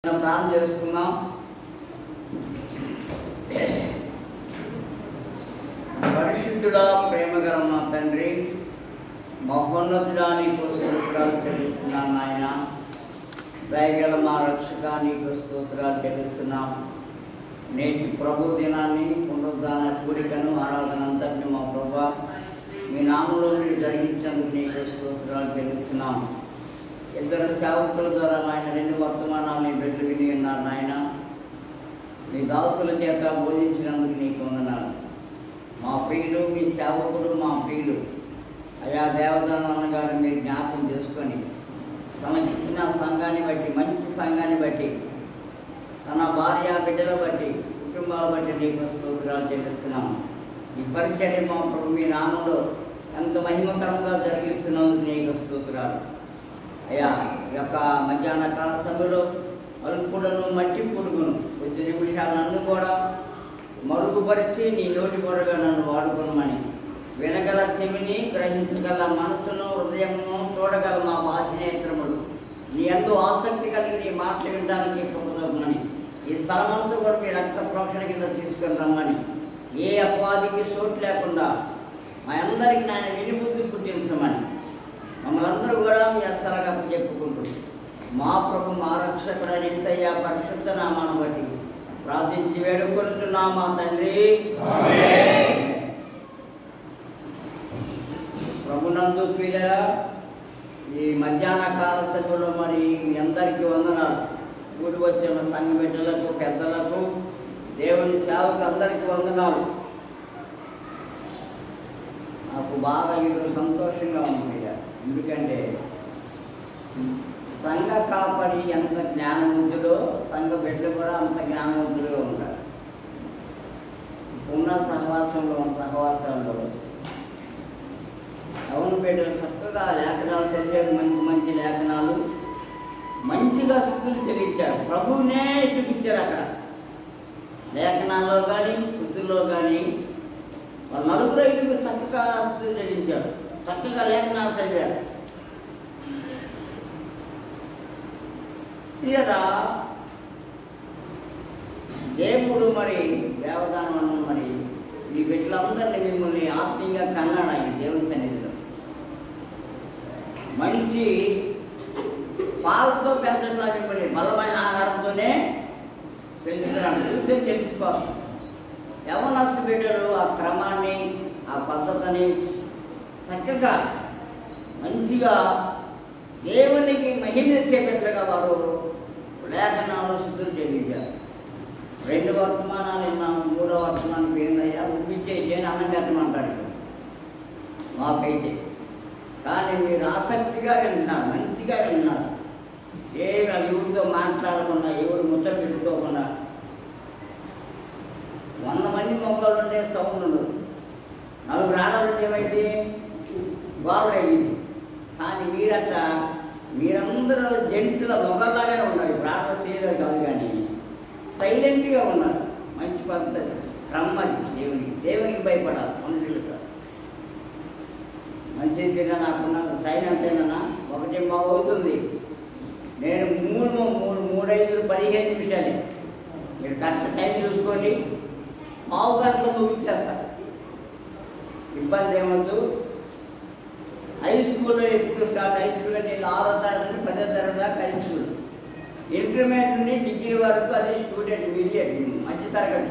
ప్రార్థన చేసుకుందాం. పరిశుద్ధుడా, ప్రేమగల మా తండ్రి, మహోన్నతుడా, నీకు స్తోత్రాలు చెల్లిస్తున్నాం. నాయన దయగల మా రక్షక, నీకు స్తోత్రాలు చెల్లిస్తున్నాం. నేటి ప్రభు దినాన్ని, పునరుద్ధాన కూడికను, ఆరాధన అంతటిని మా ప్రభా మీ నామంలో మీరు జరిగించినందుకు నీకు స్తోత్రాలు చెల్లిస్తున్నాం. ఇద్దరు సేవకుల ద్వారా ఆయన 2 వర్తమానాలని బిడ్డలు విని ఉన్నారు. నాయన మీ దాసుల చేత బోధించినందుకు నీకు వందనాలు. మా ప్రియులు, మీ సేవకుడు, మా ప్రియులు అయా దేవదాన అన్నగారు మీరు జ్ఞాపకం చేసుకొని తనకిచ్చిన సంఘాన్ని బట్టి, మంచి సంఘాన్ని బట్టి, తన భార్య బిడ్డల బట్టి, కుటుంబాల బట్టి నీకు స్తోత్రాలు చెల్లిస్తున్నాం. ఈ పరిచర్య మా ప్రభు మీ నామంలో ఎంత మహిమకరంగా జరిగిస్తున్నందుకు నీకు స్తోత్రాలు. అయ్యా ఈ యొక్క మధ్యాహ్న కాల సభలో అల్పుడను, మట్టి పురుగును 10 నిమిషాలు నన్ను కూడా మరుగుపరిచి నీ నోటి పొరగా నన్ను వాడుకోమని, వినగల చెవిని, గ్రహించగల మనసును, హృదయమును, చూడగల మా బాహ్యనేత్రములు నీ యందు ఆసక్తి కలిగి నీ మాటలు వినడానికి కృపమని, ఈ స్థలమంతా కూడా మీ రక్త ప్రోక్షణ కింద తీసుకొని రమ్మని, ఏ అపవాదికి చోటు లేకుండా మా అందరికీ నాయన వినిబుద్ధి పుట్టించమని, మమ్మల్ని అందరూ కూడా మీ అస్సలుగా చెప్పుకుంటూ మా ప్రభు, మా రక్షకుడైన యేసయ్య పరిశుద్ధ నామాన్ని బట్టి ప్రార్థించి వేడుకొనుచున్నాం మా తండ్రి. ప్రభునందు ప్రియులారా, ఈ మధ్యాహ్న కాల సభలో మరి మీ అందరికీ వందనాలు. కూడి వచ్చిన సంఘ బిడ్డలకు, పెద్దలకు, దేవుని సేవకులందరికీ వందనాలు. నాకు బాగా ఈరోజు సంతోషంగా ఉంది. ఎందుకంటే సంఘ కాపరి ఎంత జ్ఞానవంతుడో, సంఘ బిడ్డలు కూడా అంత జ్ఞానవంతులుగా ఉంటారు. ఉన్న సహవాసాల్లో అవును బిడ్డలు చక్కగా లేఖనాలు చదివారు. మంచి మంచి లేఖనాలు, మంచిగా స్తుతులు తెలియచారు. ప్రభువునే చూపించారు. అక్కడ లేఖనాల్లో కానీ స్తుతుల్లో కానీ వాళ్ళు 4-5 చక్కగా స్తుతులు చెల్లించారు. చక్కగా లేఖనాలు చదివారు. లేదా దేవుడు మరి దేవదానం మరి ఈ బిడ్డలందరినీ మిమ్మల్ని ఆత్మీయంగా కన్నాడు ఆయన దేవుని సన్నిధిలో. మంచి పాలతో పెంచట్లా, మిమ్మల్ని బలమైన ఆహారంతోనే పెంచుతున్నాడు. చూస్తే తెలిసిపోతుంది. యవనస్తు బిడ్డలు ఆ క్రమాన్ని, ఆ పద్ధతిని చక్కగా మంచిగా దేవునికి మహిమ తెచ్చేటట్లుగా వాడు లేఖనాలు స్తుతులు చెల్లించారు. 2 వర్తమానాలు విన్నాము. 3వ వర్తమానం ఏందయ్యా ముగించేసి అని అన్నం పెట్టమంటాడు మాకైతే. కానీ మీరు ఆసక్తిగా వింటున్నారు, మంచిగా వింటున్నారు. ఎవరితో మాట్లాడకుండా, ఎవరు ముచ్చట పెట్టుకోకుండా. 100 మంది మొక్కలు ఉండే సౌండ్ ఉండదు. 4 ఆడలు ఏమైతే గోడ అయ్యింది. కానీ మీరందరూ జెంట్స్ల మొగల్లాగానే ఉన్నారు. ప్రాణ చేయలేదు కాదు, కానీ సైలెంట్గా ఉన్నారు. మంచి పద్ధతి, రమ్మని దేవునికి భయపడాలి, మనుషులకు. మంచిది నాకున్న సైన్ ఎంతైందన్నా 1 అవుతుంది. నేను 3, 5, 15 నిమిషాలు మీరు కరెక్ట్ టైం చూసుకోండి. 1/2 గంటలో ముగించేస్తారు. ఇబ్బంది ఏమవుతూ. హై స్కూల్లో ఎప్పుడు స్టార్ట్? హై స్కూల్ అంటే 6వ తరగతి నుండి 10వ తరగతి దాకా హై స్కూల్. ఇంటర్మీడియట్ నుండి డిగ్రీ వరకు అది స్టూడెంట్, మీడియట్, మధ్య తరగతి.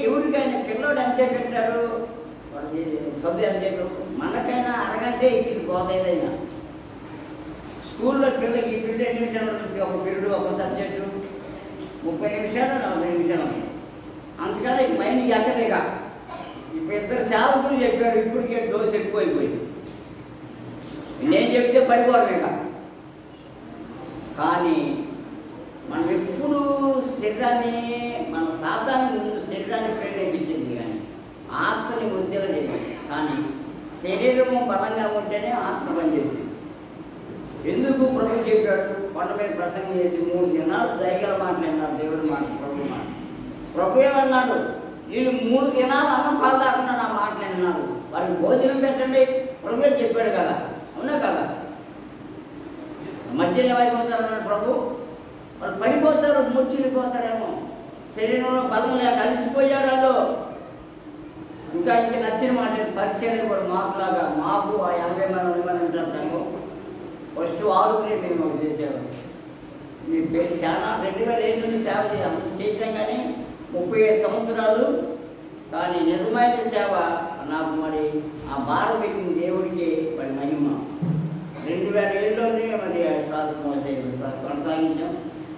ఎవరికైనా పిల్లోడు ఎంత పెట్టాడు, చదువు ఎంత చెప్పాడు. మనకైనా అరగంటే ఇది పోతేదైనా. స్కూల్లో పిల్లలకి ఈ పీరియడ్ 8 నిమిషాలు ఉంటుంది. ఒక పీరియడ్, ఒక సబ్జెక్టు 30 నిమిషాలు, 40 నిమిషాలు. అందుకని మైండ్కి ఎక్కదేగా. ఇప్పుడు 2 సేవకులు చెప్పారు. ఇప్పటికే డోస్ ఎక్కువైపోయింది. నేను చెప్తే పడిపోవడమేగా. కానీ మనం ఎప్పుడు శరీరాన్ని, మన సాతాన్ని ముందు శరీరాన్ని ప్రేరేపించింది, కానీ ఆత్మని వృద్ధిలో చేసింది. కానీ శరీరము బలంగా ఉంటేనే ఆత్మ పనిచేసింది. ఎందుకు ప్రభు చెప్పాడు? కొండ మీద ప్రసంగం చేసి 3 దినాలు దయగల మాట్లాడినారు. దేవుడి మాట, ప్రభు మాట. ప్రభు ఏమన్నాడు? వీళ్ళు 3 దినాలు అన్నం పాలు లేకుండా నా మాట్లాడినాడు. వారికి భోజనం పెట్టండి ప్రభు చెప్పాడు కదా. అవునా కదా? మధ్యలో అయిపోతారు అన్నాడు ప్రభు. వాళ్ళు పడిపోతారు, మూర్చిపోతారేమో, శరీరంలో బలం లేక కలిసిపోయారు వాళ్ళు. ఇంకా నచ్చిన మాట పరిచయం కూడా మాకులాగా, మాకు ఆ 80 మంది ఉంటారు. ఫస్ట్ 6 మేము చేసేవారు. మీ పేరు చాలా 2007 నుండి సేవ చేశాం, కానీ 35 సంవత్సరాలు. కానీ నిజమైన సేవ నాకు మరి ఆ భారం పెట్టిన దేవుడికి మరి మహిమ. 2007లోనే మరి కొనసాగించాం.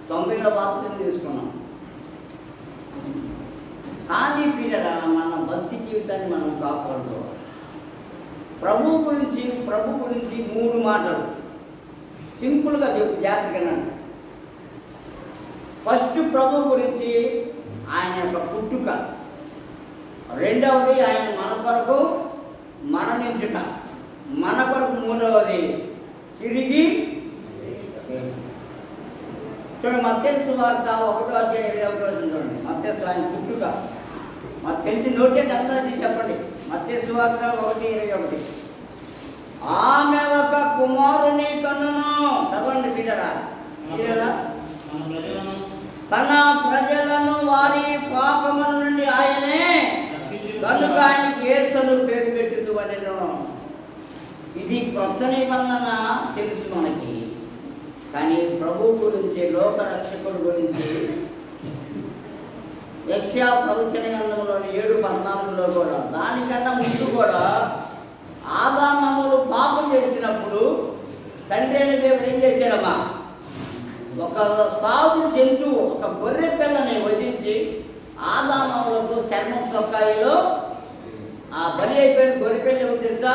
90లో బాప్తిజం తీసుకున్నాం. కానీ పిల్లరా, మన భక్తి జీవితాన్ని మనం కాపాడుకోవాలి. ప్రభు గురించి 3 మాటలు సింపుల్గా చెప్పు, జాగ్రత్తగా. ఫస్ట్ ప్రభు గురించి ఆయన యొక్క పుట్టుక, రెండవది ఆయన మన కొరకు మరణించుట, మన కొరకు మూడవది తిరిగి. చూడండి, మత్తయి సువార్త 1:21 చూడండి. మత్తయి ఆయన పుట్టుక మాకు తెలిసి నోటెడ్ అందరికీ చెప్పండి. మత్తయి సువార్త 1:21. ఆమె ఒక కుమారుని కన్నును, చదవండి బిడ్డరా, తన ప్రజలను వారి పాపముల నుండి ఆయనే కనుక ఆయనకి యేసును పేరు పెట్టుదు అనెను. ఇది కొత్త నిబంధన తెలుసు మనకి, కానీ ప్రభు గురించి, లోక రక్షకుడు గురించి యెషయా ప్రవచన గ్రంథంలోని 7:14లో కూడా, దానికన్నా ముందు కూడా ఆదాము పాపం చేసినప్పుడు తండ్రి అయిన దేవుడు ఏం చేశాడమ్మా? ఒక సాధు జంతువు, ఒక గొర్రె పిల్లని వధించి ఆదాములకు చర్మం చొక్కాయిలో ఆ బలి అయిపోయిన గొర్రె పిల్ల ఎవరు తెలుసా?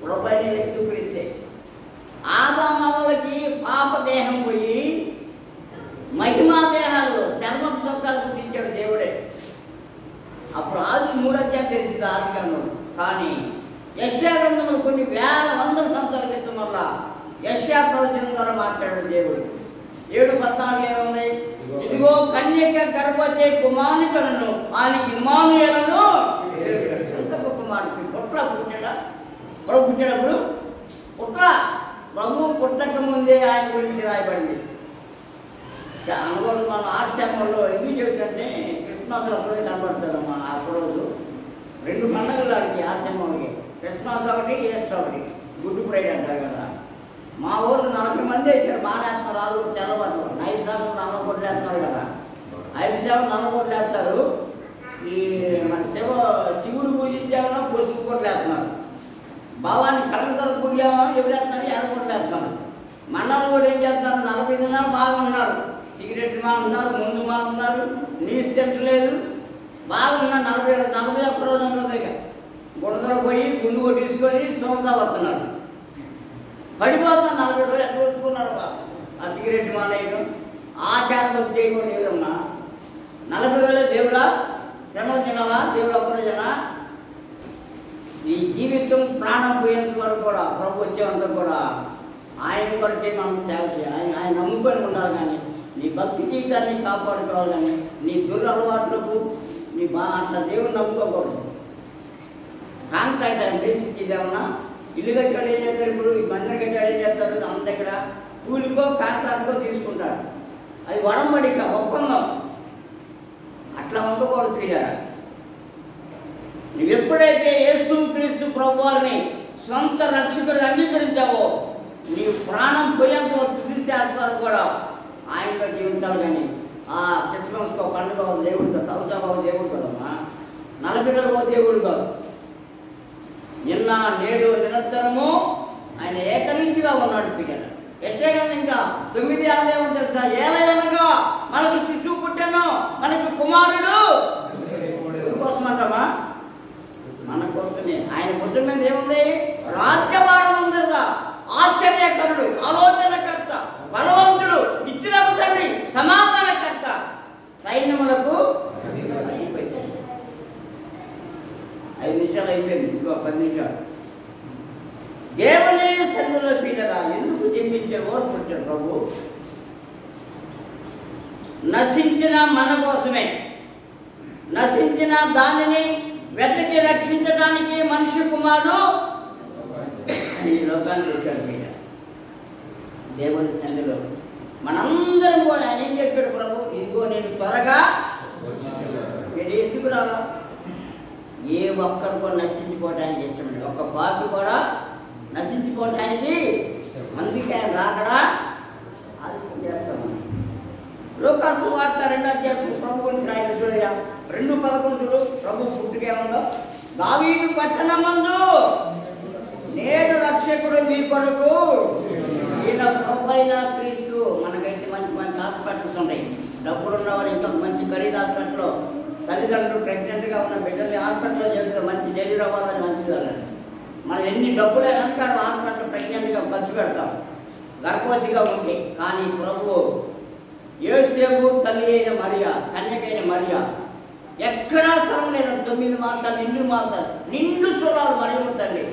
ప్రభువైన యేసుక్రీస్తే. ఆదాములకి పాపదేహం పోయి మహిమా దేహాలు చర్మం చొక్కాలు పుట్టించాడు దేవుడే. అప్పుడు 3 తెలిసింది ఆదికాండం. కానీ యెషయా గ్రంథంలో కొన్ని వందల సంవత్సరాల క్రితం వల్ల యెషయా ప్రవచనం ద్వారా మాట్లాడాడు దేవుడు. 7:14 ఏముంది? ఇదిగో కన్యక గర్భవతి కుమారుని కనును, ఆయనకి ఇమ్మానుయేలును. ఎంత గొప్ప మాట! పుట్ల పుట్టాడా ప్రభు? పుట్టినప్పుడు పుట్ల ప్రభు పుట్టక ముందే ఆయన గురించి రాయబడింది. అనుకోవడం మనం ఆర్సేమల్లో ఎందుకు చెబుతుంటే క్రిస్మస్లో అప్పుడే కనబడుతుందమ్మా. అప్పుడు 2 పండుగలు ఆడికి ఆర్సేమకి, క్రిస్మస్ ఒకటి, ఈస్టర్ ఒకటి, గుడ్ ఫ్రైడే అంటారు కదా. మా ఊరు 40 మంది వేసారు, బాగా వేస్తున్నారు. వాళ్ళు తెల్లబట్లు 9 సార్లు 40 కోట్లు వేస్తున్నారు కదా, 5 సార్లు 40 కోట్లు వేస్తారు. ఈ మన శివుడు పూజించామో 40 కోట్లు వేస్తున్నారు. భావాన్ని కలకతలు పూజామో ఎవరు వేస్తున్నారు? 50 కోట్లు వేస్తున్నారు. మన్నాడు కూడా ఏం చేస్తారు? 40 దినాలు బాగున్నారు, సిగరెట్ మానున్నారు, ముందు మానున్నారు, న్యూస్ సెంటర్ లేదు, బాగున్నారు. 41 రోజు దగ్గర గుణదర పోయి గుండు కొట్టించుకొని తోలుతా వస్తున్నాడు. పడిపోతాను 40 రోజులు ఎక్కడ వచ్చుకున్నారు ఆ సిగరెట్ మానేయడం, ఆచారం చేయకుండా ఎవరమ్మా? 40 రోజులే దేవుడా శ్రమలు తినాలా? దేవుడు ఒక్కరోజునా? ఈ జీవితం ప్రాణం పోయేంత వరకు కూడా, ప్రభు వచ్చేంత కూడా ఆయన కొరకే మనం సేవ చేయాలి. ఆయన నమ్ముకొని ఉండాలి. కానీ నీ భక్తి జీవితాన్ని కాపాడుకోవాలి. కానీ నీ దురలవాట్లకు నీ అట్లా దేవుడు నమ్ముకోకూడదు. కాంట్రాక్ట్ ఆయన బేసిక్ ఇదేమన్నా ఇల్లు కట్టాడు ఏం చేస్తారు? ఇప్పుడు ఈ మందిరం కట్టాడు ఏం చేస్తారు? అంత దగ్గర కూలికో కాంట్రాక్ట్కో తీసుకుంటాడు. అది వడంబడిక, ఒప్పందం. అట్లా ఉండకూడదు పిల్లరా. నువ్వు ఎప్పుడైతే యేసుక్రీస్తు ప్రభువారిని సొంత రక్షకుడిగా అంగీకరించావో, నీ ప్రాణం పోయేంత తుదిశాస్త్రాలు కూడా ఆయనతో జీవించాలి. కానీ ఆ క్రిస్మస్కో పండుగ దేవుడు, సంవత్సరం దేవుడు కదమ్మా, 40 రోజులు దేవుడు కాదు. నిన్న నేడు నిరంతరము ఆయన ఏకరీతిగా ఉన్నాడు పిల్లలు. యెషయా గ్రంథం ఇంకా 9:6 ఏమో తెలుసా? ఏలయనగా మనకు శిశువు పుట్టెను, మనకు కుమారుడు కోసమంటామా? మన కోసమే. ఆయన పుట్టిన మీద ఏముంది? రాజ్యభారం ఉంది. ఆశ్చర్యకరుడు, ఆలోచనకర్త, బలవంతుడు, నిత్యులకు తండ్రి, సమాధానకర్త, సైన్యములకు 5 నిమిషాలు అయిపోయింది, ఇంకో 10 నిమిషాలు. దేవుని సన్నిధిలో పీటగా ఎందుకు జన్మించే ఓర్పు వచ్చాడు ప్రభు? నశించిన మన కోసమే. నశించిన దానిని వెతకి రక్షించడానికి మనిషి కుమారుడు ఈ లోకానికి వచ్చాడు. పీట దేవుని సన్నిధిలో మనందరం కూడా ఆయన ఏం చెప్పాడు ప్రభు, ఇదిగో నేను త్వరగా మీరు ఎందుకు రాలా? ఏ ఒక్కరు కూడా నశించిపోవటానికి ఇష్టమండి, ఒక్క పాపి కూడా నశించిపోవటానికి, అందుకే ఆయన రాకడా ఆలస్యం చేస్తాము. లూకాసు వార్త 2వ అధ్యాయం ప్రభు గురించి రాయలు చూడయా, 2:11 ప్రభు పుట్టుకేముందో, దావీదు పట్టణమందు నేడు రక్షకుడు మీ కొరకు ఈయన ప్రభు అయిన క్రీస్తు. మనకైతే మంచి మంచి హాస్పిటల్స్ ఉన్నాయి, డబ్బులు ఉన్నవారు ఇంకా మంచి ఖరీదు హాస్పిటల్లో తల్లిదండ్రులు ప్రెగ్నెంట్గా ఉన్న బిడ్డల్ని హాస్పిటల్లో చెప్తే మంచి డెలివరీ అవ్వాలని మంచిది కాదండి. మనం ఎన్ని డబ్బులే కనుక హాస్పిటల్ ప్రెగ్నెంట్గా ఖర్చు పెడతాం గర్భవతిగా ఉంటే. కానీ ప్రభు యోసేపు తల్లి అయిన మరియా, కన్యకైన మరియా ఎక్కడా స్థలం లేదు. 9 మాసాలు నిండు మాసాలు నిండు సూరాలు మరియమ్మ తల్లి.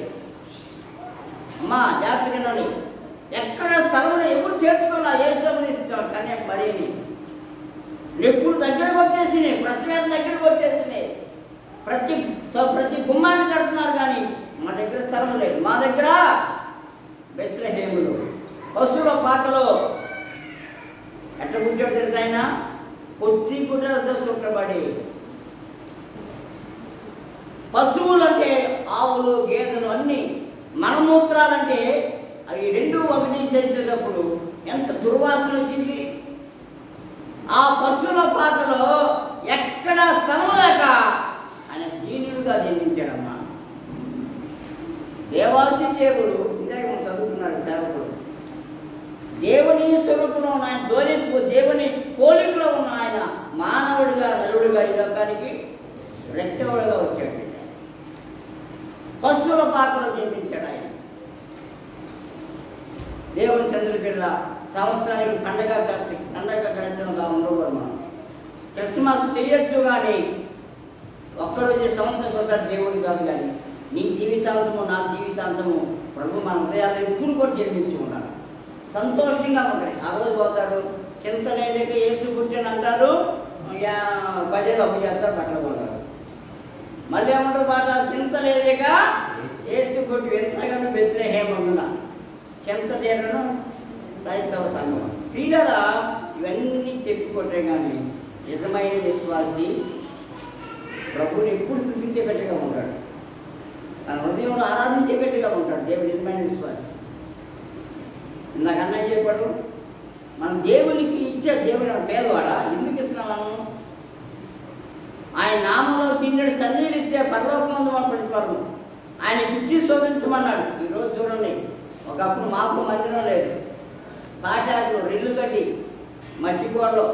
అమ్మా జాగ్రత్తగా ఎక్కడ స్థలంలో ఎప్పుడు చేర్చుకోవాలా యేసుని కన్యక మరియని. ఎప్పుడు దగ్గరకు వచ్చేసింది, ప్రసవేదన దగ్గరకు వచ్చేసింది. ప్రతి గుమ్మాన్ని కడుతున్నారు కానీ మా దగ్గర స్థలం లేదు. మా దగ్గర బెత్లెహేములో పశువుల పాకలో ఎట్లా పుట్టాడు తెలుసు ఆయన, కొద్ది గుడ్డలతో చుట్టబడి. పశువులు అంటే ఆవులు గేదెలు అన్నీ, మలమూత్రాలంటే అవి 2 ఒకటి చేసేటప్పుడు ఎంత దుర్వాసన వచ్చింది. ఆ పశువుల పాకలో ఎక్కడ స్థలం లేక ఆయన దీనుడుగా జన్మించాడమ్మా. దేవాది దేవుడు, ఇందాక మనం చదువుకున్నాడు సేవకుడు, దేవుని స్వరూపంలో ఉన్న ఆయన, దేవుని పోలికలో ఉన్న ఆయన మానవుడిగా నరుడుగా ఈ లోకానికి రెట్టవుడుగా వచ్చాడు. పశువుల పాకలో జన్మించాడు ఆయన. దేవుని సన్నిధి పిల్ల సంవత్సరానికి పండగ కలిసినగా ఉండకూడదు. మనం క్రిస్మస్ చేయొచ్చు కానీ ఒక్కరోజు సంవత్సరం ఒకసారి దేవుడు కాదు. కానీ నీ జీవితాంతము నా జీవితాంతము ప్రభు మన హృదయాలు ఎప్పుడు కూడా జన్మించి ఉండాలి, సంతోషంగా ఉంటాయి. ఆ రోజు పోతారు, చింత లేదక యేసు పుట్టిన అంటారు, భజలు అప్పు చేస్తారు, బట్టలు కొంటారు. మళ్ళీ ఏమంటారు పాట, చింత లేదక యేసు పుట్టి ఎంతగానో బెత్లెహేమున చెంత చేరను క్రైస్తవ సంఘం. ప్రియులారా, ఇవన్నీ చెప్పుకుంటే కానీ నిజమైన విశ్వాసి ప్రభువుని ఎప్పుడు సృష్టించేపెట్టుగా ఉంటాడు, తన హృదయంలో ఆరాధించేపెట్టుగా ఉంటాడు దేవుడు. నిజమైన విశ్వాసి. ఇందాక అన్నయ్య చెప్పాడు, మనం దేవునికి ఇచ్చే దేవుని పేదవాడా, ఎందుకు ఇస్తున్నాము? ఆయన నామంలో తిన్నడు సన్నీళ్ళు ఇస్తే పరలోకమందు మన ప్రతిఫలం ఆయనకి ఇచ్చి శోధించమన్నాడు. ఈరోజు చూడండి, ఒకప్పుడు మాకు మందిరం లేదు, తాటాకులు రెల్లు కట్టి మట్టి కూరలో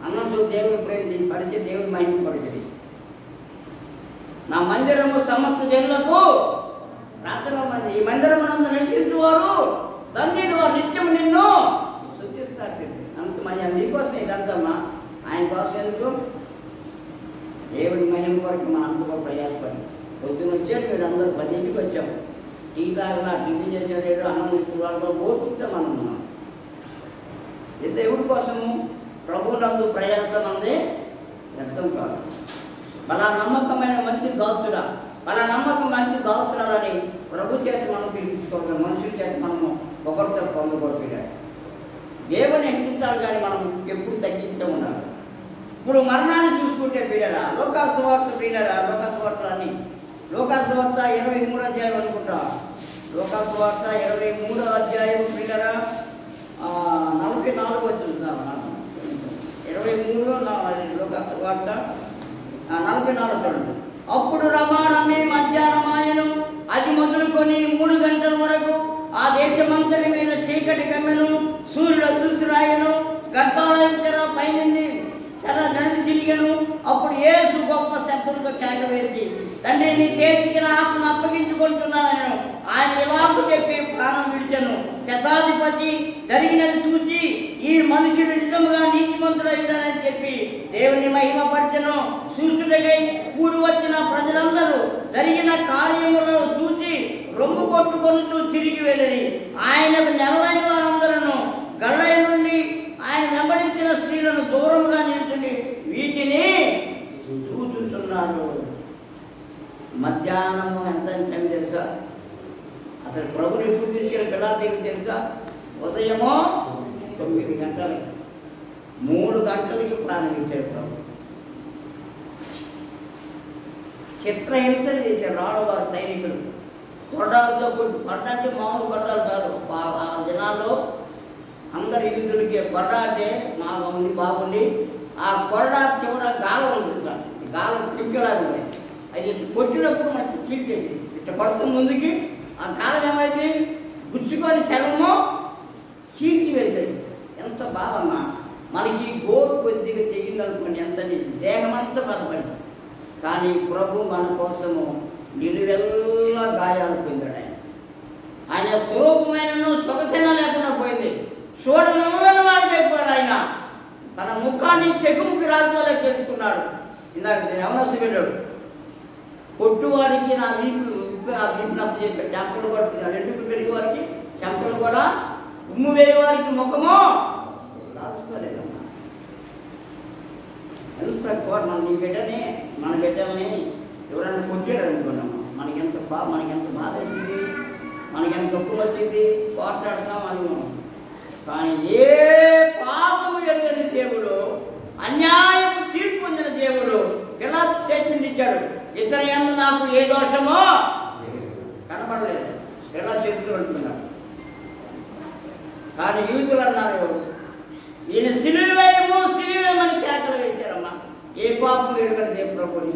అన్నం దేవుని ప్రేమ పరిస్థితి, దేవుని మహిమ పరిస్థితి. నా మందిరము సమస్త జనులకు ప్రార్థన మంది, ఈ మందిరం నందు నిలిచించు వారు ధన్యులు, వారు నిత్యము నిన్ను శుద్ధిస్తారు. అంత మంది నీకోసం ఇదంతమ్మా, ఆయన కోసం ఎందుకు? దేవుని మహిమ కొరకు మనం అంత కూడా ప్రయాసపడి పొద్దున వచ్చాడు. మీరు అందరూ 10ంటికి వచ్చాము, టీ తాగినా టిఫిన్ చేసేవాడు, అన్నం తీసుకున్నాడు, ఓపిస్తాం మనం. దేవుడి కోసము ప్రభునందు ప్రయాసం అందే వ్యర్థం కాదు. బలా నమ్మకమైన మంచి దాసుడా, బలా నమ్మకం మంచి దాసురాలని ప్రభు చేత మనం పిలిపించుకోవాలి, మనుషుల చేత మనము ఒకరితో పొందకూడదు. దేవుని హెచ్చించాలి కానీ మనం ఎప్పుడు తగ్గించే ఉండాలి. ఇప్పుడు మరణాన్ని చూసుకుంటే పిల్లరా, లోకాసు వార్త పిల్లరా, లోకాసు వార్తలన్నీ లోకాసు వార్త 23వ అధ్యాయం అనుకుంటా. లోకాసు వార్త 23వ అధ్యాయం పిల్లరా 44 వచ్చిందాం. 23 లోకాసు వార్త 44 చూడండి. అప్పుడు రమారమే మధ్యాహ్నమాయను, అది మొదలుకొని 3 గంటల వరకు ఆ దేశమంతటి మీద చీకటి కమ్మెను, సూర్యుడు అదృశ్యురాయను, గర్భాలయం తెర పైనుండి తెర నడిచి తిరిగను. అప్పుడు యేసు గొప్ప శబ్దంతో కేకవేసి, తండ్రి నీ చేతికి నా ఆత్మను అప్పగించుకుంటున్నాను. ఆయన ఇలాగ చెప్పి ప్రాణం విడిచెను. శతాధిపతి జరిగినది చూసి, ఈ మనుషుడు నిజముగా నీతిమంతుడైందని చెప్పి దేవుని మహిమపరచెను. సూచుడకై కూడి వచ్చిన ప్రజలందరూ జరిగిన కార్యములను చూసి రొమ్ము కొట్టుకొనుచూ తిరిగి వెళ్ళి ఆయనకు నెలవైన వారందరూ గళ్ళ నుండి ఆయన వెంబడించిన స్త్రీలను దూరంగా నిల్చుని వీటిని చూచుతున్నారు. మధ్యాహ్నము ఎంత టైం తెలుసా? అసలు ప్రభుని ఎప్పుడు తీసుకెళ్ళి పిల్లదేవి తెలుసా? ఉదయము 9 గంటలకి 3 గంటలకి ప్రారంభించారు ప్రభు. చిత్రహింసలు చేశారు రాళ్ళవారి సైనికులు. కొట్టాలతో కొట్ట అంటే మామూలు కొట్టాలు కాదు. ఆ దినాల్లో అందరు యూదులకి కొట్ట అంటే బాగుండి ఆ కొరడా చివర గాలం ఉంటుంది. గాలం కింకలాగా ఉన్నాయి. అది కొట్టినప్పుడు మనకి చీల్చేసి ఇట్లా కొడుతూ ముందుకి ఆ గాలం ఏమైంది గుచ్చుకొని శరము చీల్చి వేసేసి. ఎంత బాధ అమ్మా. మనకి గోరు కొద్దిగా తెగిందనుకోండి, ఎంత దేహం అంతా బాధపడింది. కానీ ప్రభు మన కోసము నిలువెల్లా గాయాలు పొందాడు. ఆయన స్వరూపమైన సొగసైన లేకుండా పోయింది. చూడనల్లని వాడికి అయిపోయాడు. ఆయన తన ముఖాన్ని చెకుముకి రాజులా చేసుకున్నాడు. ఇందాక యవనస్తు వెళ్ళాడు, కొట్టువారికి నా వీపు నప్పు చెప్పాడు. చెంపలు కూడా ఎందుకు పెరిగే వారికి చెంపలు కూడా, ఉమ్ము వేరే వారికి ముఖము రాసుకోలేదమ్మా. ఎంత మన బిడ్డని ఎవరైనా కొట్టాడు అనుకున్నాము, మనకెంత బాధ వేసింది, మనకెంత తక్కువ వచ్చింది, పోట్లాడతాం అనుకున్నాం. కానీ ఏ పాపము ఎరుగని దేవుడు, అన్యాయం తీర్పు పొందిన దేవుడు పిలాతు స్టేట్మెంట్ ఇచ్చాడు, ఇతని యందు నాకు ఏ దోషమో కనపడలేదు. పిలాతు చేతులు అంటున్నాడు. కానీ యూదులు అన్నారు, ఈయన సిలువేయమని కేకలు వేశారమ్మా. ఏ పాపం ఎరుగని దేవుడు ప్రభుని.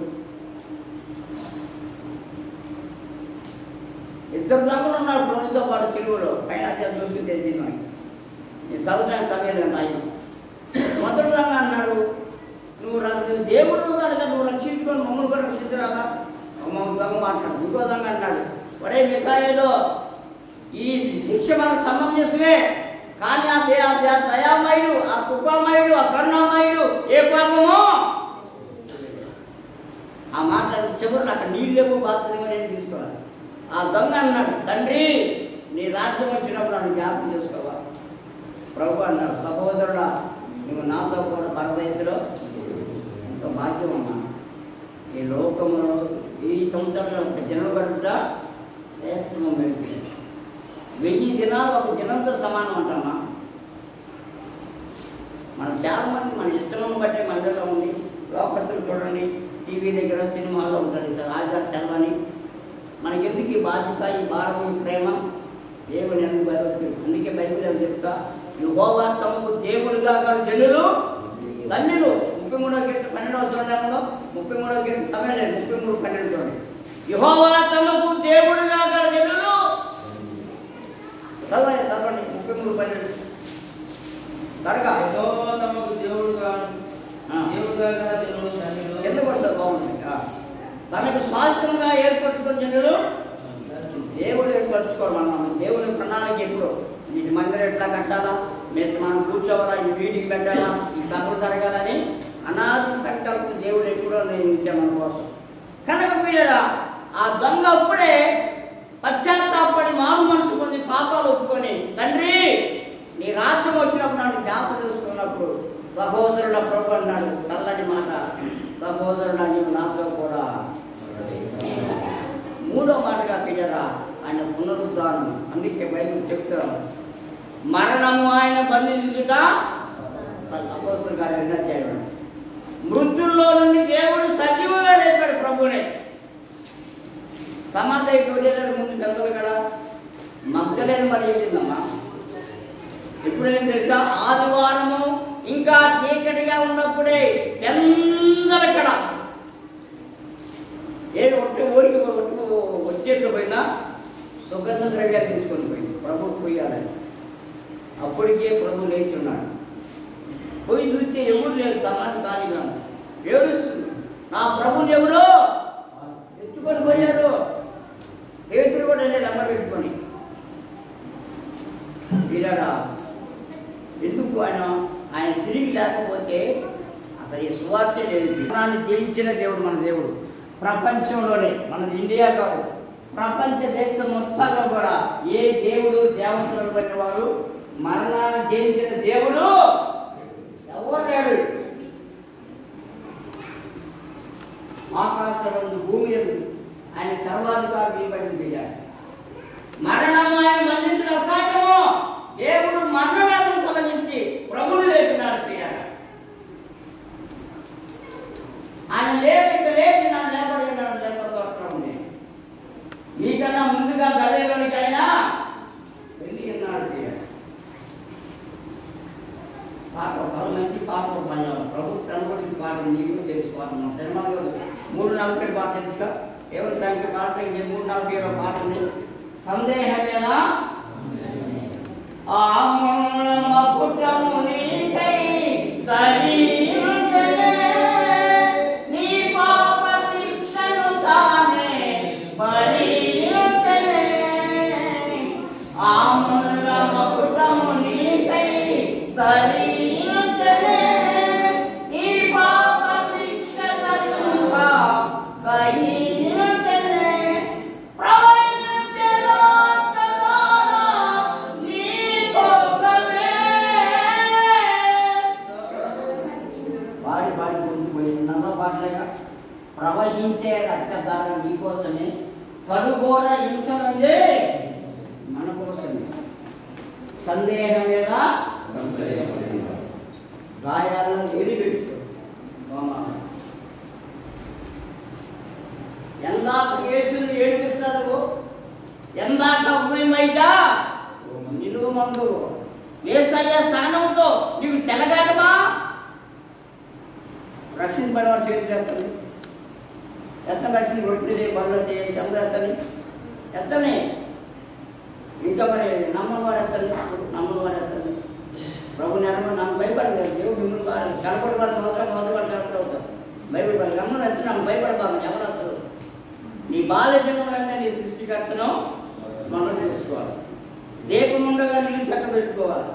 ఇద్దరు దొంగలు ఉన్నారు ప్రభుతో పాటు సిలువలో. పైన చూసి తెలిసింది మనకి. నేను చదవడానికి సమయం ఉన్నాయి. మొదటి దొంగ అన్నాడు, నువ్వు దేవుడు కనుక నువ్వు రక్షించుకొని మమ్మల్ని కూడా రక్షించరాదా? మమ్మల్ని దొంగ మాట్లాడు. ఇంకో దొంగ అన్నాడు, ఒరే మిఖాయేలు, ఈ శిక్ష మనకు సమంజసమే. కానీ ఆ దయామయుడు, ఆ కృపామయుడు, ఆ కరుణామయుడు ఏ పాపమో ఆ మాట చివరిలో అక్కడ నీళ్ళేమో బాత్రూమ్ అనేది తీసుకోవాలి. ఆ దొంగ అన్నాడు, తండ్రి నీ రాజ్యం వచ్చినప్పుడు నన్ను జ్ఞాపకం చేసుకోవా? ప్రభు అన్నాడు, సహోదరుడా నువ్వు నాతో కూడా పరదేశంలో ఎంతో భాగ్యం అన్నా. ఈ లోకంలో ఈ సంవత్సరంలో జనం గడుపుట శ్రేష్టము. 1000 దినాలు ఒక దినంతో సమానం అంటామా. మనం చాలామంది మన ఇష్టం బట్టే మన దగ్గర ఉంది. లోకస్తులు చూడండి, టీవీ దగ్గర సినిమాలో ఉంటుంది సార్ ఆధార సెలవని. మనకెందుకు ఈ బాధ్యత, ఈ భారం, ఈ ప్రేమ? దేవుని ఎందుకు బైబిల్. అందుకే బైబిల్ ఏం తెలుసా, యెహోవా తమకు దేవుడుగా గల జనులు ధన్యులు. 33వ కీర్తన 12వ చూడంలో 33వ కీర్తన సమయం లేదు, 33:12 చూడండి. యెహోవా తమకు దేవుడుగా గల జనులు చదవండి 33:12 త్వరగా. యెహోవా తమకు దేవుడుగా గల జనులు ధన్యులు. ఎందుకు పడుతుంది? బాగుంటుంది. తనకు స్వాస్థ్యంగా ఏర్పరచుకున్న జనులు దేవుడు ఏర్పరచుకోవాలి. మనం దేవుని ప్రణాళిక ఎప్పుడు వీటి మందిరం ఎట్లా కట్టాలా, మనం కూర్చోవాలా, ఈ మీటింగ్ పెట్టాలా, ఈ సభలు జరగాలని అనాది సంకల్పం దేవుడు ఎప్పుడో నియమించాం మన కోసం. కనుక పిల్లరా, ఆ దొంగ అప్పుడే పశ్చాత్తాపడి మారు మనసు పొంది పాపాలు ఒప్పుకొని, తండ్రి నీ రాజ్యం వచ్చినప్పుడు నన్ను జ్ఞాపకం చేసుకున్నప్పుడు సహోదరుల ప్రభు అన్నాడు చల్లని మాట, సహోదరుడు నీవు నాతో కూడా. 3వ మాటగా పిల్లరా ఆయన పునరుద్ధానం. అందుకే బైబిల్ చెప్తాం, మరణము ఆయన బంధించుట అపోస్తలుల కార్యాలు 2వ అధ్యాయం. మృత్యుల్లో నుండి దేవుడు సజీవంగా లేపాడు ప్రభునే. సమాధి గొర్రెల ముందు పెద్దలు కదా మగ్ధలేని మరి చేసిందమ్మా. ఎప్పుడేం తెలుసా, ఆదివారము ఇంకా చీకటిగా ఉన్నప్పుడే ఎందరక్కడ ఊరికి వచ్చేట్టు పోయినా సుగంధ ద్రవ్యాలు తీసుకొని పోయింది ప్రభు పోయాలని. అప్పటికే ప్రభు లేచి ఉన్నాడు. పోయి చూస్తే ఎవరు లేరు, సమాధి ఖాళీగా ఏడుస్తుంది. నా ప్రభుని ఎవరు ఎత్తుకొని పోయారు. పేతురు కూడా అమ్మ పెట్టుకొని. వీళ్ళరా ఎందుకు ఆయన తిరిగి లేకపోతే అసలు ఈ సువార్తే లేదు. మరణాన్ని జయించిన దేవుడు మన దేవుడు. ప్రపంచంలోనే, మనది ఇండియా కాదు, ప్రపంచ దేశం మొత్తంలో కూడా ఏ దేవుడు దేవతలను బట్టి వారు మరణాన్ని జయించిన దేవుడు ఎవరు లేడు. ఆకాశం భూమి ఆయన సర్వాధికారి నిలబడి మరణం ఆయన బంధించిన అసాధ్యము. దేవుడు పాట ఒక మంచి పాట ప్రభు శ్రమ గురించి పాట నీకు తెలుసుకోవాలి. తిరుమల 3:40 పాట తెలుసుగా ఎవరి సంఖ్య పాట 3:40 పాట ఉంది. సందేహమేనా ఆ మూలమ పుట్టము నీకై తరించలే నీ పాప శిక్షను తానే భరించలే ఆ మూలమ పుట్టము నీకై తరించలే నీ పాప శిక్షను సహించలే ప్రవహించే రక్తధార మీకోసమే కడుగోర హింసనందే మన కోసమే. సందేహమేనా గాయాలను నిలిపెట్టు ఎందాక యేసుని ఏడిపిస్తారు, ఎందాక ఉదయమైట నిలువు మందు యేసయ్య స్థానంతో నీవు చెలగాటమా రక్షింపడిన చేతులు ఎత్తని రక్షణ రొట్టె బండ్లు చేయాలి అందరూ ఎత్తని ఇంకా మరి నమ్మవాడు ఎత్తని ప్రభు నెరమ నాకు భయపడలేదు. దేవుడు మిమ్మల్ని కనపడి వాళ్ళు మొదటి వాళ్ళు కనపడవుతారు. బైబిల్ నమ్మని ఎత్తి నాకు భయపడబాను ఎవరు వస్తారు. నీ బాల్య జన్మలన్నీ నీ సృష్టికర్తను మనం చేసుకోవాలి. దీపం ఉండగా నీళ్ళు చక్క పెట్టుకోవాలి.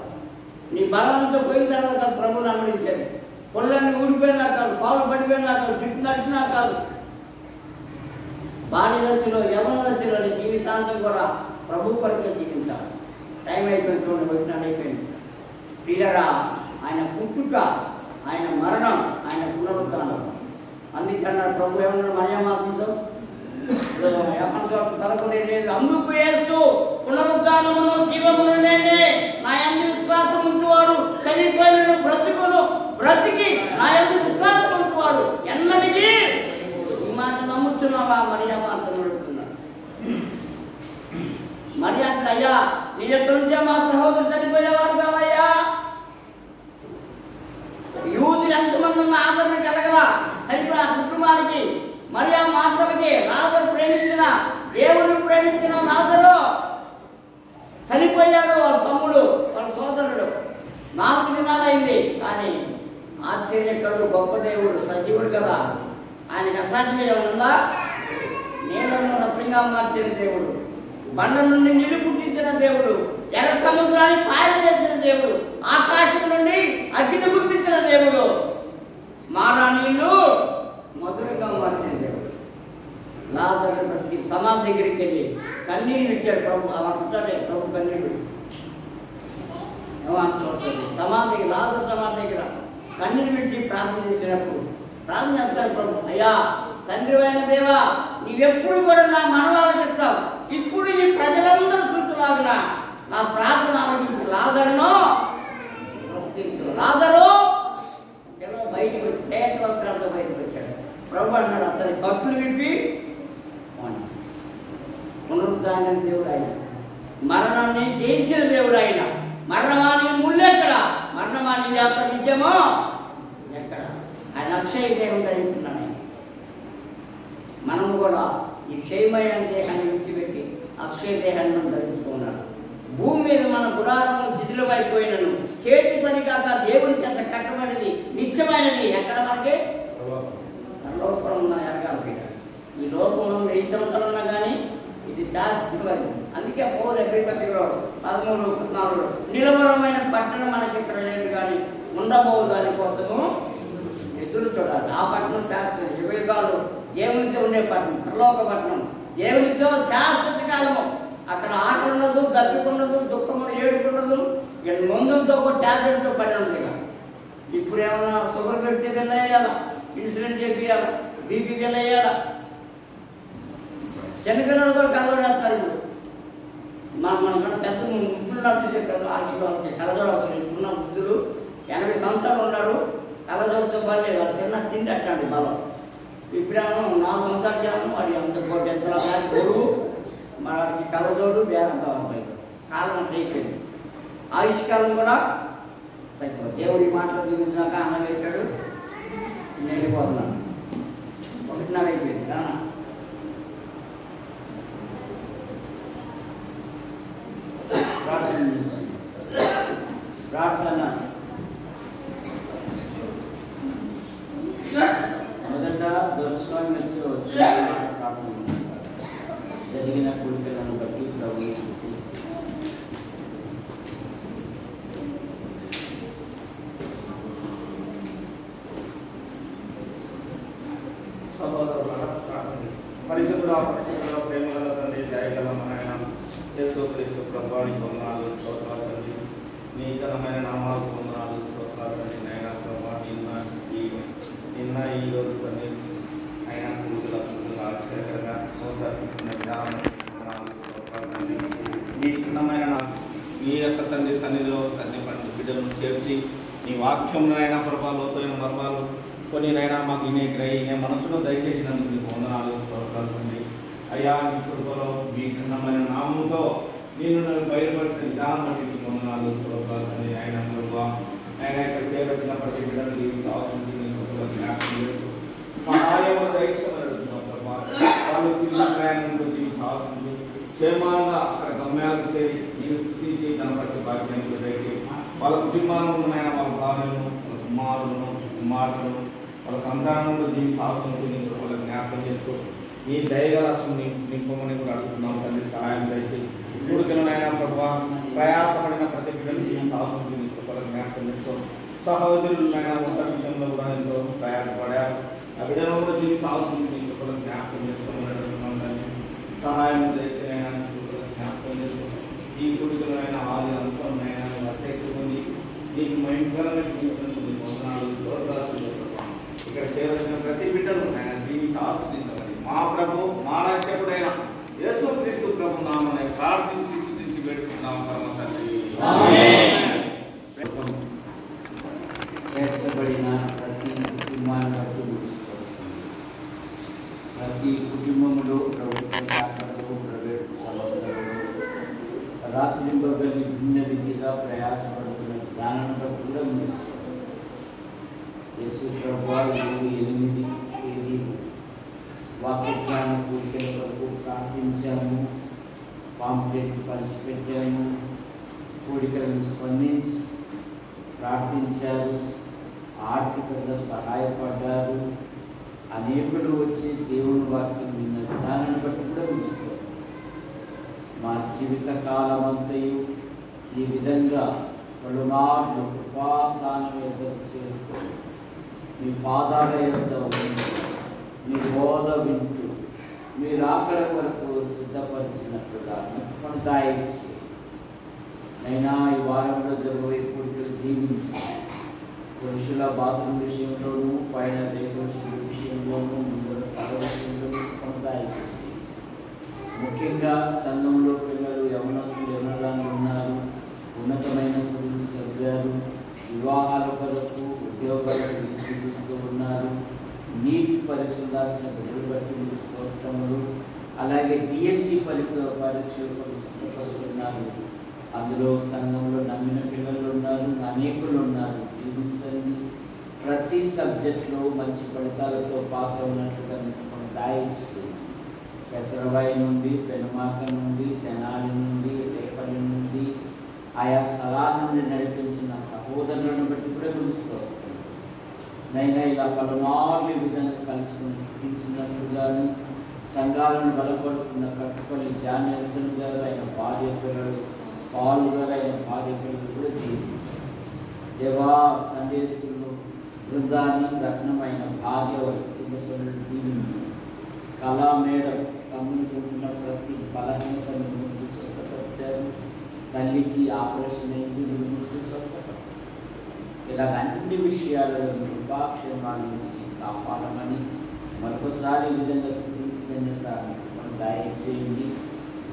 నీ బలవంతో పోయిన తర్వాత ప్రభుని అమరించాలి. పొల్లన్నీ ఊడిపోయినా కాదు, పాలు పడిపోయినా కాదు, చుట్టూ నడిచినా కాదు. బాల్య దశలో యవన దశలో నీ జీవితాంతం కూడా ప్రభు కొరకే జీవించాలి. టైం అయిపోయింది, చూడండి వచ్చినాడు అయిపోయింది. ప్రియరా ఆయన పుట్టుక, ఆయన మరణం, ఆయన పునరుత్థానం. అందుకన్నా ప్రభు ఏమన్నా మర్యామార్గంతో 11:11 అందుకు యేసు పునరుత్థానమును జీవమును నేనే, నా యందు విశ్వాసం ఉంటువాడు చనిపోయిన బ్రతుకును బ్రతికి నా యందు విశ్వాసం ఉంటువాడు ఎన్నటికీ. ఈ మాట నమ్ముతున్నావా? మర్యామార్గం అడుగుతున్నా. మరి అంటే అయ్యా నీ ఎక్కడి నుంచే మా సహోదరు చనిపోయేవాడు కావయ్యా. యూదులు ఎంతమంది ఉన్న ఆదరణ కలగల చనిపోయిన కుటుంబానికి, మరి ఆ మాటలకి లాజరు ప్రేమించిన దేవుని ప్రేమించిన లాజరు చనిపోయాడు. వాళ్ళ తమ్ముడు, వాళ్ళ సోదరుడు 4 దినాలైంది. కానీ ఆశ్చర్యకరుడు, గొప్ప దేవుడు, సజీవుడు కదా. ఆయనకి అసాధ్యం ఏమనుందా? నీళ్లను రసంగా మార్చిన దేవుడు, బండ నుండి నీళ్లు పుట్టించిన దేవుడు, ఎర్ర సముద్రాన్ని పాయలు చేసిన దేవుడు, ఆకాశం నుండి అగ్ని పుట్టించిన దేవుడు, మారా నీళ్లు మధురంగా మార్చిన దేవుడు. లాజరు బ్రతికి సమాధి దగ్గరికి వెళ్ళి కన్నీరు ఇచ్చాడు ప్రభు. అంటాడే ప్రభు కన్నీరు సమాధి లాజరు సమాధి దగ్గర కన్నీరు విడిచి ప్రార్థన చేసినప్పుడు ప్రార్థన చేస్తాడు ప్రభు. అయ్యా తండ్రి అయిన దేవా, నీవెప్పుడు కూడా నా మనవాళ్ళకి ఇస్తావు. ఇప్పుడు ఈ ప్రజలందరూ చుట్టూలాగిన నా ప్రార్థన ఆలోచించు. లాజరును లాజరు ఎవరో బయటకు వచ్చి పేద వస్త్రాలతో బయటకు వచ్చాడు. ప్రభు అన్నాడు అతని కట్టులు విప్పి పునరుద్ధాన దేవుడు ఆయన, మరణాన్ని జయించిన దేవుడు ఆయన. మరణమాని ముళ్ళెక్కడ, మరణమాని వ్యాప నిజమో ఎక్కడ. ఆయన అక్షయ దేహం ధరించున్నాడు. మనము కూడా ఈ క్షయమైన దేహాన్ని విడిచిపెట్టి అక్షయ దేహాన్ని మనం ధరించుకున్నాడు. భూమి మీద మన గుడారము శిథిలమైపోయినను చేతి పని కాక దేవుని చేత కట్టబడింది నిత్యమైనది. ఎక్కడ మనకి లోపల ఉన్న ఎరగాలి. ఈ లోకంలో 1000 సంవత్సరాలు ఉన్నా కానీ ఇది శాశ్వతమైనది. అందుకే పౌలు ఎబ్రిపత్రికలో 13:14 నిలవరమైన పట్టణం మనకి ఇక్కడ లేదు కానీ ఉండబోవు దానికోసము ఎదురు చూడాలి. ఆ పట్టణం శాశ్వత యుగాలు దేవునితో ఉండే పట్టణం, పరలోక పట్టణం, దేవునితో శాశ్వత కాలము. అక్కడ ఆకలి ఉండదు, దప్పిక ఉండదు, దుఃఖం ఏడుపు ఉండదు. మందులతో ఒక ట్యాబ్లెట్తో పని ఉంది. ఇప్పుడు ఏమన్నా షుగర్ పెడితే వెళ్ళేయాలా, ఇన్సులిన్ చేయాలా, బీపీ వెళ్ళేయాలా. చిన్నపిల్లలు కూడా కలవడేస్తారు. ఇప్పుడు మన పెద్ద ముద్దులు నడుచు చెప్పారు. వాళ్ళకి కలజోడు అవుతుంది. ఇప్పుడున్న ముద్దులు 80 సంవత్సరాలు ఉన్నారు, కలజోడుతో పని లేదు. వాళ్ళు తిన్న తిండి అట్టండి బలం. ఇప్పుడేమో 4 సంవత్సరాలు చేయాలి. వాడి అంత ఎంత గొడుగు, వాడికి కలజోడు, బేరంత కాలం అంటే అయిపోయింది. ఆయుష్కాలం కూడా దేవుడి మాటలు దిగుదాకా అన్న పెట్టాడు, నేను వెళ్ళిపోతున్నాను. 1:30 అయిపోయింది రా. ప్రార్థన చేశాను. ప్రార్థన మొదట దొరస్వామి వచ్చి ప్రార్థన జరిగిన కోరికలను బట్టి ప్రభు పరిశుద్ధుడా ప్రేమగల తండ్రి, దయగల నాయన యేసుక్రీస్తు ప్రభువానికి వందనాలు, స్తోత్రాలు తండ్రి. నీ ఘనమైన నామాలకు వందనాలు, స్తోత్రాలు తండ్రి. నాయన ప్రభా, నిన్న ఈ రోజు తండ్రి ఆయన పూజల ఆశ్చర్యకరంగా అవతరించిన విధానం వందనాలు, స్తోత్రాలు తండ్రి. నీ ఘనమైన నీ యొక్క తండ్రి సన్నిధిలో తండ్రి పండి బిడ్డలను చేర్చి నీ వాక్యం నాయన ప్రభా లోతైన మర్మాలు కొన్ని నైనా మాకు ఇనే మనసులో దయచేసినందుకు నీకు వందనాలు, స్తోత్రాలు తండ్రి. అయ్యా నీ కృపలో మీ ఘనమైన నామంతో నేను బయలుపరిచిన విధానం బట్టి నీకు వందనాలు, స్తోత్రాలు తండ్రి. ఆయన ప్రభా, ఆయన ఇక్కడ చేరొచ్చిన ప్రతి బిడ్డను దీనికి అవసరం జ్ఞాపకం చేస్తూ సహాయం దయచేస్తున్నాం ప్రభా. వాళ్ళు తిరిగి ప్రయాణంలో దీనికి అవసరం క్షేమంగా అక్కడ గమ్యాలకు చేరి నేను స్థితించి కనపరిచే భాగ్యాన్ని దయచేసి వాళ్ళ కుటుంబాలను ఉన్నాయన్న వాళ్ళ భార్యలను, వాళ్ళ కుమారులను వాళ్ళ సంతానంలో దీనికి అవసరం దీనికి వాళ్ళ జ్ఞాపకం చేస్తూ నీ దయగలాసం నింపమని కూడా అడుగుతున్నాం తండ్రి. సహాయం దయచేసి కొడుకులనైనా ప్రభావ ప్రయాసపడిన ప్రతి బిడ్డలు దీనికి అవసరం దీనికి వాళ్ళ జ్ఞాపకం చేస్తూ సహోదరులైనా వంట విషయంలో కూడా ఎంతో ప్రయాసపడారు. ఆ బిడ్డలు కూడా దీనికి అవసరం దీనికి వాళ్ళ జ్ఞాపకం చేసుకోమని అడుగుతున్నాం తండ్రి. సహాయం దయచేయైనా జ్ఞాపకం చేస్తూ ఈ కొడుకులైన ఆది అంతమైనా వర్తేసుకొని నీకు మహిమకరంగా జీవించడానికి వందనాలు, స్తోత్రాలు. ఇక్కడ చేరవలసిన ప్రతి బిడ్డను ఆయన దీనికి ఆశ్రయించమని మా ప్రభు, మా రక్షకుడైన యేసుక్రీస్తు ప్రభు నామమున ప్రార్థించి స్తుతించి వేడుకుంటున్నాం పరమ తండ్రి. చేర్చబడిన ప్రతి కుటుంబాన్ని బట్టి ముగిసుకోవచ్చు. ప్రతి కుటుంబంలో ప్రభుత్వ శాఖలు, ప్రైవేట్ సంస్థలు రాత్రి పగలి భిన్న విధిగా ప్రయాసపడుతున్న దానిని బట్టి కూడా ముగిసుకోవచ్చు. యేసు ప్రభువు 8 వాక్యాన కూడికల వరకు ప్రార్థించాము, పాంప్లెట్ పంచిపెట్టాము, కోరికలను స్పందించి ప్రార్థించారు, ఆర్థికంగా సహాయపడ్డారు. అనేకులు వచ్చి దేవుని వాక్యం విన్న విధానాన్ని బట్టి కూడా ముగిస్తారు. మా జీవిత కాలం అంతయు ఈ విధంగా పలుమార్లు కృపాసనం యొద్దకు చేరుకొని మీ పాదాల యొద్ద ఉంటూ మీ బోధ వింటూ మీరు ఆఖరి వరకు సిద్ధపరిచినట్లుగా కొనసాగించి అయినా ఈ వారంలో జరగబోయే పూర్తిగా దీవించి పురుషుల బాత్రూమ్ విషయంలోనూ, పైన దేశోషుల విషయంలోనూ, ముందర స్థల విషయంలోనూ కొనసాగించి ముఖ్యంగా సంఘంలో పిల్లలు యవనస్తులు ఎవరైనా ఉన్నారు, ఉన్నతమైన చదువులు చదివారు, వివాహాల కొరకు ఉద్యోగాలకు చూపిస్తూ ఉన్నారు, నీట్ పరీక్షలు రాసిన బిడ్డలు బట్టి స్తోత్రములు, అలాగే డిఎస్సి పరీక్షలు పడుతున్నారు. అందులో సంఘంలో నమ్మిన పిల్లలు ఉన్నారు, అనేకులు ఉన్నారు. జీవించండి. ప్రతి సబ్జెక్టులో మంచి ఫలితాలతో పాస్ అవునట్లుగా దాయించి పెసరబాయి నుండి, పెనుమాక నుండి, తెనాలి నుండి, రేపల్లి నుండి, ఆయా స్థలాల నుండి నడిపించిన సహోదరులను బట్టి కూడా పిలుస్తారు. నైనా ఇలా పలుమార్లు విధంగా కలుసుకుని స్థితించినట్లుగాను, సంఘాలను బలపరుస్తున్న కట్టుపల్లి జాన్ నెల్సన్ గారు, ఆయన భార్య పిల్లలు, పాలు గారు, ఆయన భార్య పిల్లలు కూడా జీవించారు. దేవా సండే స్కూల్లో బృందాన్ని రత్నమైన భార్య కుటుంబస్తులను జీవించారు. కళా మేడం కమ్ముకుంటున్న ప్రతి బలహీనతను ముందు స్వస్థపరిచారు. తల్లికి ఆపరేషన్ అయింది, ముందు స్వస్థపరిచారు. ఇలాగ అన్ని విషయాలలో కృపాక్షేమాల నుంచి కాపాడమని మరొకసారి ఈ విధంగా స్థితించినందుకు మనం దయచేయండి.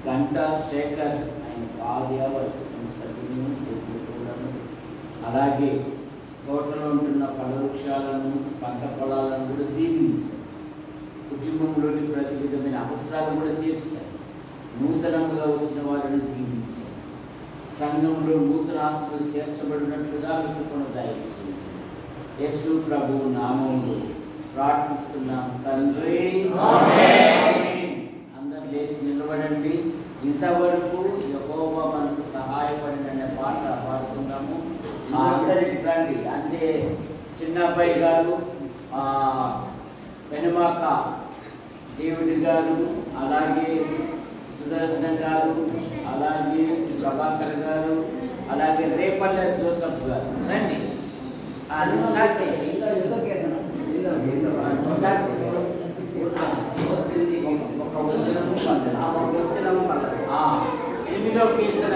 గంటా శేఖర్ ఆయన భార్య, వారి కుటుంబ సభ్యులను, కూతురులను, అలాగే తోటలో ఉంటున్న పళ్ళ వృక్షాలను, పంట పొలాలను కూడా దీవించారు. కుటుంబంలోని ప్రతి విధమైన అవసరాలు కూడా తీర్చారు. నూతనంగా వచ్చిన వారిని దీవించారు. సంఘంలో నూతన ఆత్మలు చేర్చబడినట్లుగా మీకు దయచేయండి. యేసు ప్రభు నామములో ప్రార్థిస్తున్నాం తండ్రి. ఆమేన్. అందరూ లేచి నిలబడండి. ఇంతవరకు యెహోవా మనకు సహాయపడిన పాట పాడుతున్నాము. అందరికి రండి. అంటే చిన్న అబ్బాయి గారు, పెనుమాక డేవిడ్ గారు, అలాగే సుదర్శన్ గారు, అలాగే ప్రభాకర్ గారు, అలాగే రేపల్లె జోసఫ్ గారు రండి. ఎనిమిదో కీర్తన